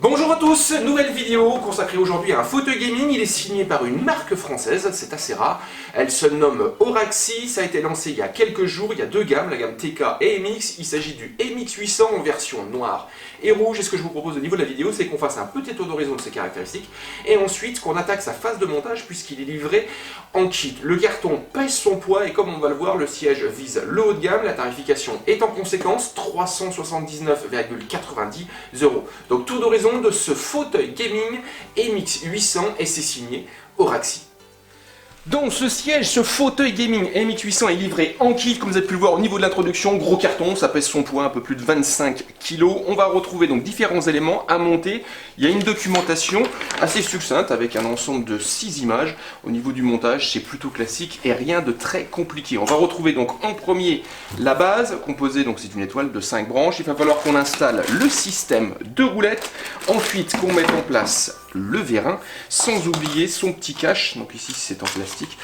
Bonjour à tous, nouvelle vidéo consacrée aujourd'hui à un fauteuil gaming. Il est signé par une marque française, c'est assez rare. Elle se nomme Auraxi, ça a été lancé il y a quelques jours. Il y a deux gammes, la gamme TK et MX. Il s'agit du MX 800 en version noire et rouge. Et ce que je vous propose au niveau de la vidéo, c'est qu'on fasse un petit tour d'horizon de ses caractéristiques et ensuite qu'on attaque sa phase de montage puisqu'il est livré en kit. Le carton pèse son poids et comme on va le voir, le siège vise le haut de gamme. La tarification est en conséquence 379,90 €. Donc tour d'horizon de ce fauteuil gaming MX 800 et c'est signé Auraxi. Donc ce siège, ce fauteuil gaming MX 800 est livré en kit, comme vous avez pu le voir au niveau de l'introduction, gros carton, ça pèse son poids, un peu plus de 25 kg. On va retrouver donc différents éléments à monter. Il y a une documentation assez succincte avec un ensemble de 6 images. Au niveau du montage, c'est plutôt classique et rien de très compliqué. On va retrouver donc en premier la base, composée, donc c'est une étoile de 5 branches. Il va falloir qu'on installe le système de roulettes, ensuite qu'on mette en place le vérin, sans oublier son petit cache, donc ici c'est en plastique,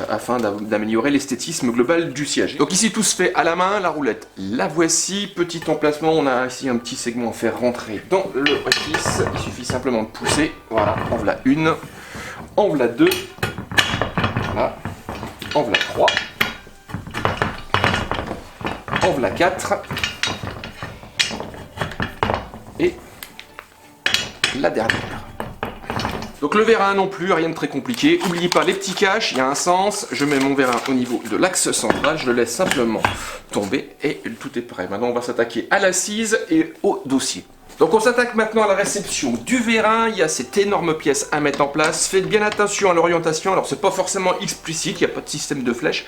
afin d'améliorer l'esthétisme global du siège. Donc ici tout se fait à la main, la roulette la voici, petit emplacement, on a ici un petit segment à faire rentrer dans le réplice, il suffit simplement de pousser, voilà, en voilà une, en voilà deux, voilà, en voilà trois, en voilà quatre, et la dernière. Donc le vérin non plus, rien de très compliqué. N'oubliez pas les petits caches, il y a un sens. Je mets mon vérin au niveau de l'axe central, je le laisse simplement tomber et tout est prêt. Maintenant on va s'attaquer à l'assise et au dossier. Donc on s'attaque maintenant à la réception du vérin. Il y a cette énorme pièce à mettre en place. Faites bien attention à l'orientation. Alors c'est pas forcément explicite, il n'y a pas de système de flèche.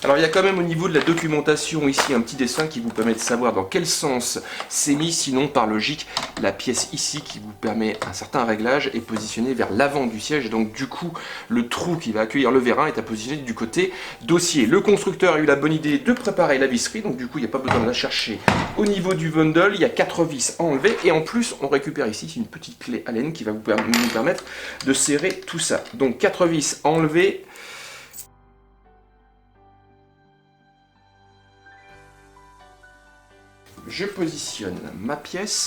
Alors il y a quand même au niveau de la documentation ici un petit dessin qui vous permet de savoir dans quel sens c'est mis. Sinon par logique, la pièce ici qui vous permet un certain réglage est positionnée vers l'avant du siège. Et donc du coup, le trou qui va accueillir le vérin est à positionner du côté dossier. Le constructeur a eu la bonne idée de préparer la visserie. Donc du coup, il n'y a pas besoin de la chercher au niveau du bundle. Il y a 4 vis à enlever. Et en plus, on récupère ici une petite clé Allen qui va nous permettre de serrer tout ça. Donc 4 vis à enlever. Je positionne ma pièce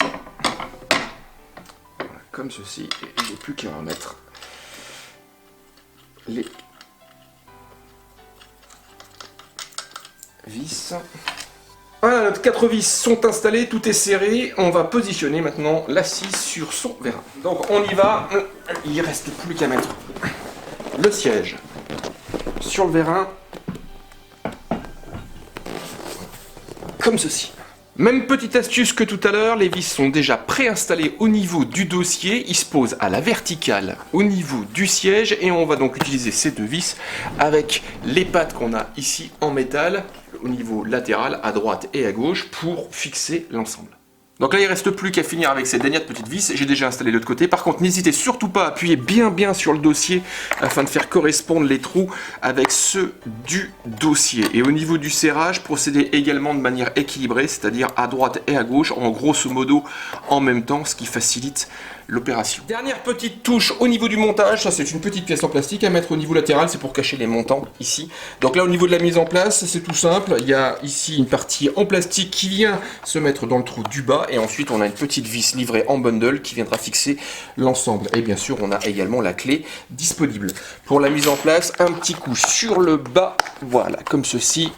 voilà, comme ceci et j'ai plus qu'à remettre les vis. Voilà, nos 4 vis sont installées, tout est serré. On va positionner maintenant l'assise sur son vérin. Donc on y va, il ne reste plus qu'à mettre le siège sur le vérin, comme ceci. Même petite astuce que tout à l'heure, les vis sont déjà préinstallées au niveau du dossier. Ils se posent à la verticale au niveau du siège et on va donc utiliser ces deux vis avec les pattes qu'on a ici en métal au niveau latéral, à droite et à gauche pour fixer l'ensemble. Donc là, il ne reste plus qu'à finir avec ces dernières petites vis. J'ai déjà installé de l'autre côté. Par contre, n'hésitez surtout pas à appuyer bien sur le dossier afin de faire correspondre les trous avec ceux du dossier. Et au niveau du serrage, procédez également de manière équilibrée, c'est-à-dire à droite et à gauche, en grosso modo en même temps, ce qui facilite l'opération. Dernière petite touche au niveau du montage, ça c'est une petite pièce en plastique à mettre au niveau latéral, c'est pour cacher les montants ici. Donc là au niveau de la mise en place, c'est tout simple, il y a ici une partie en plastique qui vient se mettre dans le trou du bas et ensuite on a une petite vis livrée en bundle qui viendra fixer l'ensemble. Et bien sûr on a également la clé disponible. Pour la mise en place, un petit coup sur le bas, voilà, comme ceci.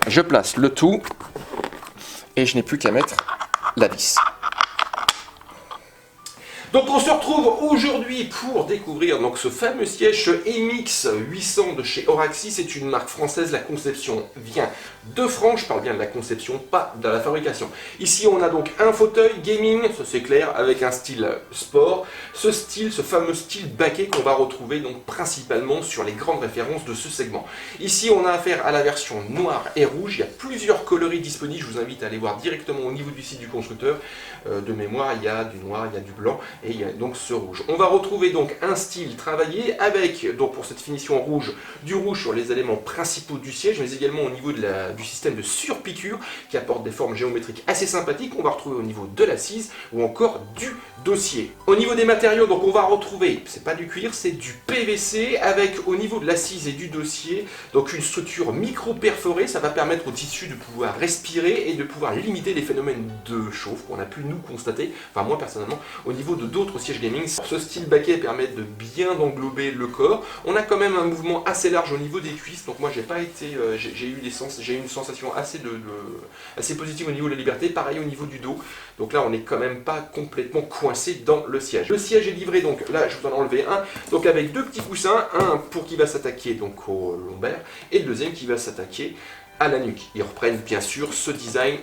Je place le tout et je n'ai plus qu'à mettre la vis. Donc on se retrouve aujourd'hui pour découvrir donc ce fameux siège, ce MX 800 de chez Auraxis. C'est une marque française, la conception vient de France, je parle bien de la conception, pas de la fabrication. Ici on a donc un fauteuil gaming, ça c'est clair, avec un style sport. Ce fameux style baquet qu'on va retrouver donc principalement sur les grandes références de ce segment. Ici on a affaire à la version noire et rouge, il y a plusieurs coloris disponibles, je vous invite à aller voir directement au niveau du site du constructeur. De mémoire, il y a du noir, il y a du blanc et il y a donc ce rouge. On va retrouver donc un style travaillé avec, donc pour cette finition rouge, du rouge sur les éléments principaux du siège, mais également au niveau du système de surpiqûre qui apporte des formes géométriques assez sympathiques. On va retrouver au niveau de l'assise ou encore du dossier. Au niveau des matériaux, donc on va retrouver, c'est pas du cuir, c'est du PVC avec au niveau de l'assise et du dossier, donc une structure micro-perforée. Ça va permettre au tissu de pouvoir respirer et de pouvoir limiter les phénomènes de chauffe qu'on a pu nous constater, enfin moi personnellement, au niveau de d'autres sièges gaming. Ce style baquet permet de bien englober le corps. On a quand même un mouvement assez large au niveau des cuisses, donc moi j'ai pas été, j'ai eu une sensation assez positive au niveau de la liberté, pareil au niveau du dos. Donc là on n'est quand même pas complètement coincé dans le siège. Le siège est livré, donc là je vous en ai enlevé un, donc avec deux petits coussins, un pour qui va s'attaquer donc au lombaire et le deuxième qui va s'attaquer à la nuque. Ils reprennent bien sûr ce design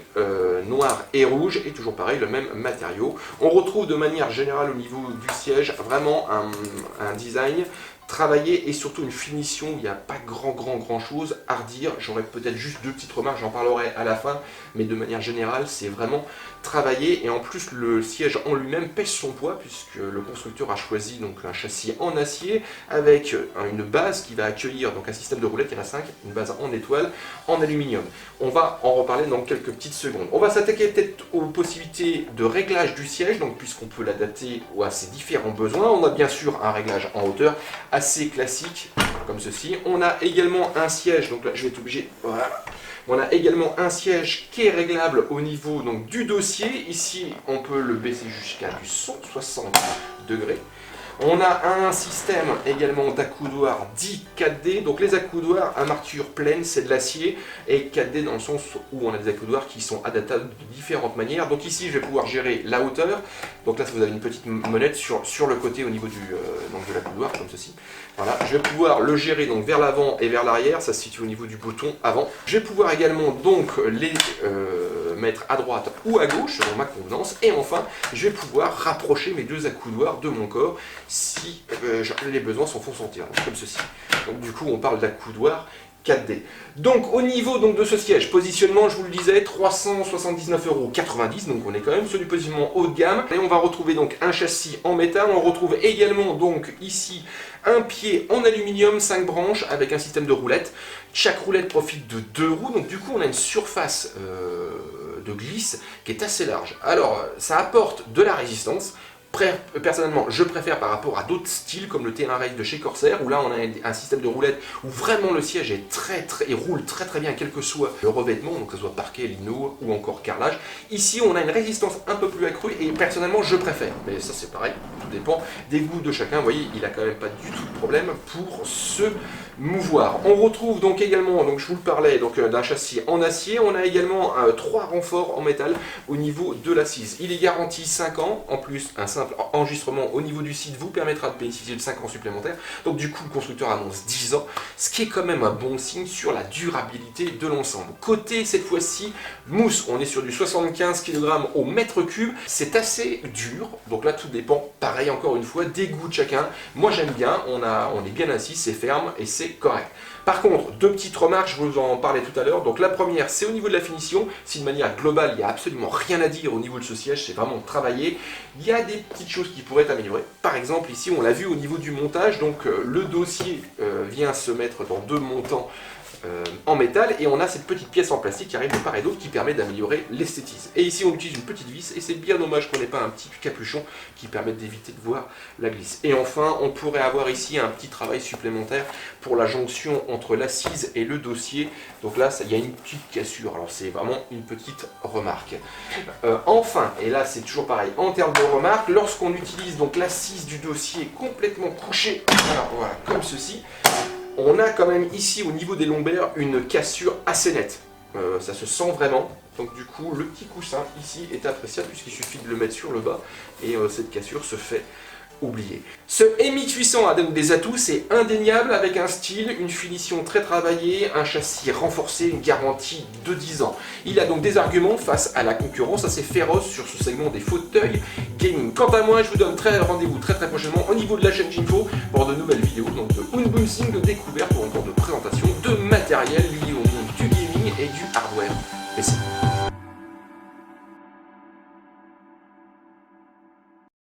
noir et rouge et toujours pareil le même matériau. On retrouve de manière générale au niveau du siège vraiment un design travaillé et surtout une finition où il n'y a pas grand chose à redire. J'aurais peut-être juste deux petites remarques, j'en parlerai à la fin, mais de manière générale c'est vraiment travaillé et en plus le siège en lui-même pèse son poids puisque le constructeur a choisi donc un châssis en acier avec une base qui va accueillir donc un système de roulettes, il y en a 5, une base en étoile, en aluminium. On va en reparler dans quelques petites secondes. On va s'attaquer peut-être aux possibilités de réglage du siège, donc puisqu'on peut l'adapter à ses différents besoins. On a bien sûr un réglage en hauteur assez classique comme ceci. On a également un siège, donc là je vais être obligé, voilà. On a également un siège qui est réglable au niveau donc, du dossier. Ici, on peut le baisser jusqu'à du 160 degrés. On a un système également d'accoudoir dit 4D. Donc les accoudoirs à marture pleine, c'est de l'acier. Et 4D dans le sens où on a des accoudoirs qui sont adaptables de différentes manières. Donc ici, je vais pouvoir gérer la hauteur. Donc là, vous avez une petite molette sur le côté au niveau donc de l'accoudoir, comme ceci. Voilà, je vais pouvoir le gérer donc vers l'avant et vers l'arrière. Ça se situe au niveau du bouton avant. Je vais pouvoir également donc les mettre à droite ou à gauche selon ma convenance. Et enfin, je vais pouvoir rapprocher mes deux accoudoirs de mon corps si les besoins s'en font sentir, comme ceci. Donc du coup, on parle d'accoudoir 4D. Donc au niveau donc, de ce siège, positionnement, je vous le disais, 379,90 €, donc on est quand même sur du positionnement haut de gamme. Et on va retrouver donc un châssis en métal, on retrouve également donc ici un pied en aluminium, 5 branches avec un système de roulettes. Chaque roulette profite de 2 roues, donc du coup on a une surface de glisse qui est assez large. Alors ça apporte de la résistance. Personnellement, je préfère par rapport à d'autres styles comme le T1 Race de chez Corsair où là on a un système de roulettes où vraiment le siège est il roule très bien quel que soit le revêtement, donc que ce soit parquet, lino ou encore carrelage. Ici on a une résistance un peu plus accrue et personnellement je préfère, mais ça c'est pareil, tout dépend des goûts de chacun. Vous voyez, il a quand même pas du tout de problème pour se mouvoir. On retrouve donc également, donc je vous le parlais, donc d'un châssis en acier. On a également 3 renforts en métal au niveau de l'assise. Il est garanti 5 ans, en plus un simple enregistrement au niveau du site vous permettra de bénéficier de 5 ans supplémentaires. Donc du coup le constructeur annonce 10 ans, ce qui est quand même un bon signe sur la durabilité de l'ensemble. Côté cette fois-ci mousse, on est sur du 75 kg au mètre cube, c'est assez dur, donc là tout dépend, pareil encore une fois, des goûts de chacun. Moi j'aime bien, on est bien assis, c'est ferme et c'est correct. Par contre, deux petites remarques, je vous en parlais tout à l'heure. Donc la première, c'est au niveau de la finition. Si de manière globale, il n'y a absolument rien à dire au niveau de ce siège, c'est vraiment travaillé. Il y a des petites choses qui pourraient être améliorées. Par exemple, ici, on l'a vu au niveau du montage. Donc le dossier vient se mettre dans 2 montants en métal et on a cette petite pièce en plastique qui arrive de part et d'autre qui permet d'améliorer l'esthétisme. Et ici on utilise une petite vis et c'est bien dommage qu'on n'ait pas un petit capuchon qui permet d'éviter de voir la glisse. Et enfin on pourrait avoir ici un petit travail supplémentaire pour la jonction entre l'assise et le dossier. Donc là il y a une petite cassure, alors c'est vraiment une petite remarque. Enfin, et là c'est toujours pareil, en termes de remarques, lorsqu'on utilise donc l'assise du dossier complètement couchée, alors voilà, comme ceci, on a quand même ici au niveau des lombaires une cassure assez nette. ça se sent vraiment. Donc du coup, le petit coussin ici est appréciable puisqu'il suffit de le mettre sur le bas et cette cassure se fait oublier. Ce MX800 a donc des atouts, c'est indéniable, avec un style, une finition très travaillée, un châssis renforcé, une garantie de 10 ans. Il a donc des arguments face à la concurrence assez féroce sur ce segment des fauteuils gaming. Quant à moi, je vous donne rendez-vous très prochainement au niveau de la chaîne Jinfo pour de nouvelles vidéos, donc de unboxing, de découverte ou encore de présentation de matériel lié au monde du gaming et du hardware PC.